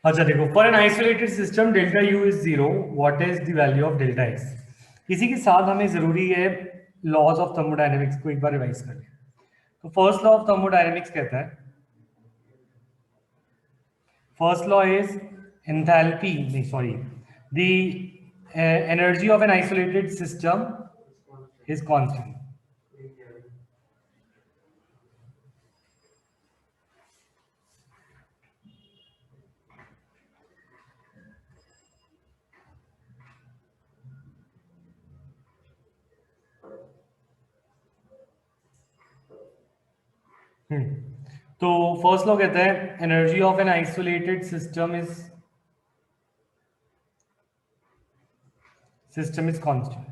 अच्छा देखो, for an isolated system delta U is zero, what is the value of delta x. इसी के साथ हमें जरूरी है लॉज ऑफ थर्मोडायनेमिक्स को एक बार रिवाइज कर लें। तो फर्स्ट लॉ ऑफ थर्मोडायनेमिक्स कहता है, फर्स्ट लॉ इज एंथैल्पी, नहीं sorry, the energy of N isolated system is constant. तो फर्स्ट लॉ कहता है energy of N isolated system is constant,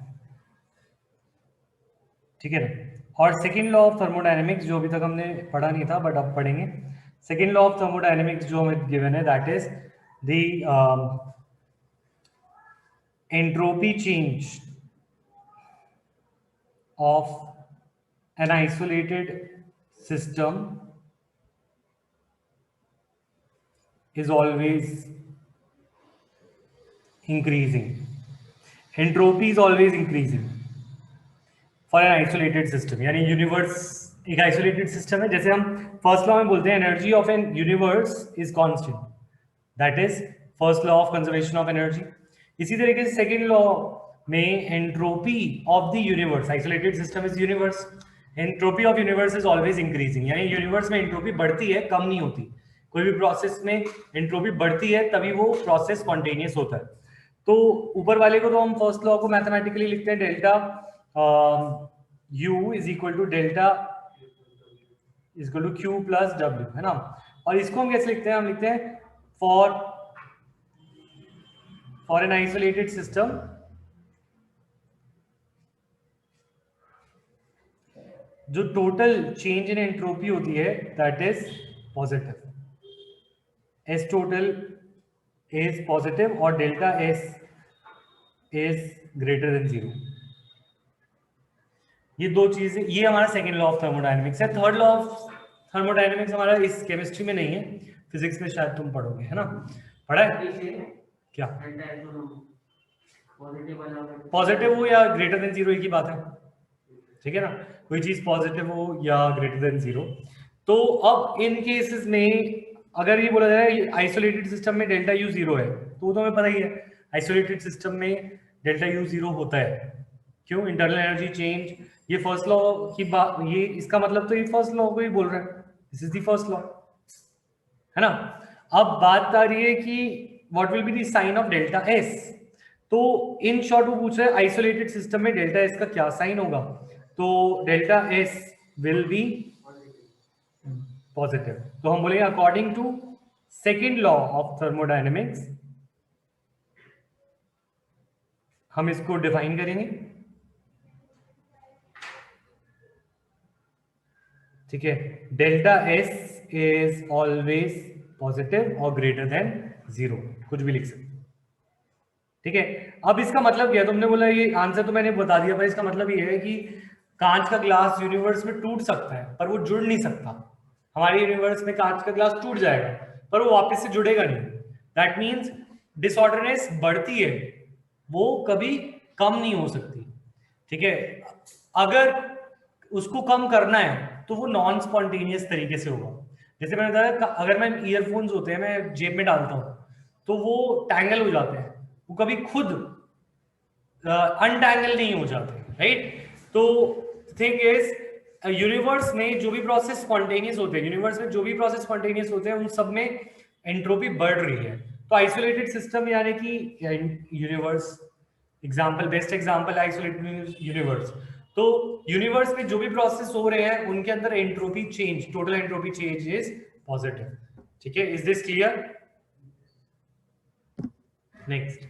ठीक है ना। और सेकेंड लॉ ऑफ थर्मोडायनेमिक्स जो अभी तक हमने पढ़ा नहीं था बट अब पढ़ेंगे, सेकेंड लॉ ऑफ थर्मोडायनेमिक्स जो हमें गिवन है that is the entropy change of an isolated system is always increasing. Entropy is always increasing for an isolated system. यानी यूनिवर्स एक आइसोलेटेड सिस्टम है, जैसे हम फर्स्ट लॉ में बोलते हैं energy of an universe is constant, that is first law of conservation of energy. इसी तरीके से सेकेंड लॉ में entropy of the universe, isolated system is universe, entropy of universe is always increasing, यानी universe में entropy बढ़ती है, कम नहीं होती। कोई भी प्रोसेस में एंट्रोपी बढ़ती है तभी वो प्रोसेस स्पॉन्टेनियस होता है। तो ऊपर वाले को तो हम फर्स्ट लॉ को मैथमेटिकली लिखते हैं delta U is equal to delta is equal to Q plus W, है ना। और इसको हम कैसे लिखते हैं, हम लिखते हैं फॉर एन आइसोलेटेड सिस्टम जो टोटल चेंज इन एंट्रोपी होती है that is positive, S total is positive और delta S is greater than zero. ये दो चीजें, ये हमारा सेकेंड लॉ ऑफ थर्मोडायनेमिक्स है। थर्ड लॉ ऑफ थर्मोडायनेमिक्स हमारा इस केमिस्ट्री में नहीं है, फिजिक्स में शायद तुम पढ़ोगे, है ना। पढ़ा है क्या? पॉजिटिव हो या ग्रेटर देन जीरो एक ही बात है, ठीक है ना। कोई चीज पॉजिटिव हो या ग्रेटर देन जीरो। तो अब इन केसेस में अगर ये बोला जाए आइसोलेटेड सिस्टम में डेल्टा यू जीरो है, तो तो हमें पता ही है आइसोलेटेड सिस्टम में डेल्टा यू जीरो होता है। क्यों? Internal energy change. ये फर्स्ट लॉ की बात, ये इसका मतलब तो ये फर्स्ट लॉ को ही बोल रहा है, this is the first law, है ना। अब बात आ रही है कि what will be the sign of delta S. तो इन शॉर्ट वो पूछ रहे हैं आइसोलेटेड सिस्टम में डेल्टा एस का क्या साइन होगा। तो delta S will be positive. तो हम बोलेंगे according to second law of thermodynamics, हम इसको डिफाइन करेंगे, ठीक है। Delta S is always positive और ग्रेटर देन जीरो, कुछ भी लिख सकते, ठीक है। अब इसका मतलब क्या है, तुमने बोला ये आंसर तो मैंने बता दिया भाई। इसका मतलब ये है कि कांच का ग्लास यूनिवर्स में टूट सकता है पर वो जुड़ नहीं सकता। हमारे यूनिवर्स में कांच का ग्लास टूट जाएगा पर वो वापस से जुड़ेगा नहीं। दैट मीन्स डिसऑर्डरनेस बढ़ती है, वो कभी कम नहीं हो सकती, ठीक है। अगर उसको कम करना है तो वो नॉन स्पॉन्टेनियस तरीके से होगा। जैसे मैंने बताया, अगर मैं ईयरफोन्स होते हैं मैं जेब में डालता हूँ तो वो टैंगल हो जाते हैं, वो कभी खुद अनटैंगल नहीं हो जाते, राइट। तो थिंग इज यूनिवर्स में जो भी प्रोसेस स्पॉन्टेनियस होते हैं, यूनिवर्स में जो भी प्रोसेस स्पॉन्टेनियस होते हैं उन सब में एंट्रोपी बढ़ रही है। तो आइसोलेटेड सिस्टम यानी कि universe, example, best example isolated universe. तो यूनिवर्स में जो भी प्रोसेस हो रहे हैं उनके अंदर entropy change, total entropy change is positive, ठीक है। Is this clear? नेक्स्ट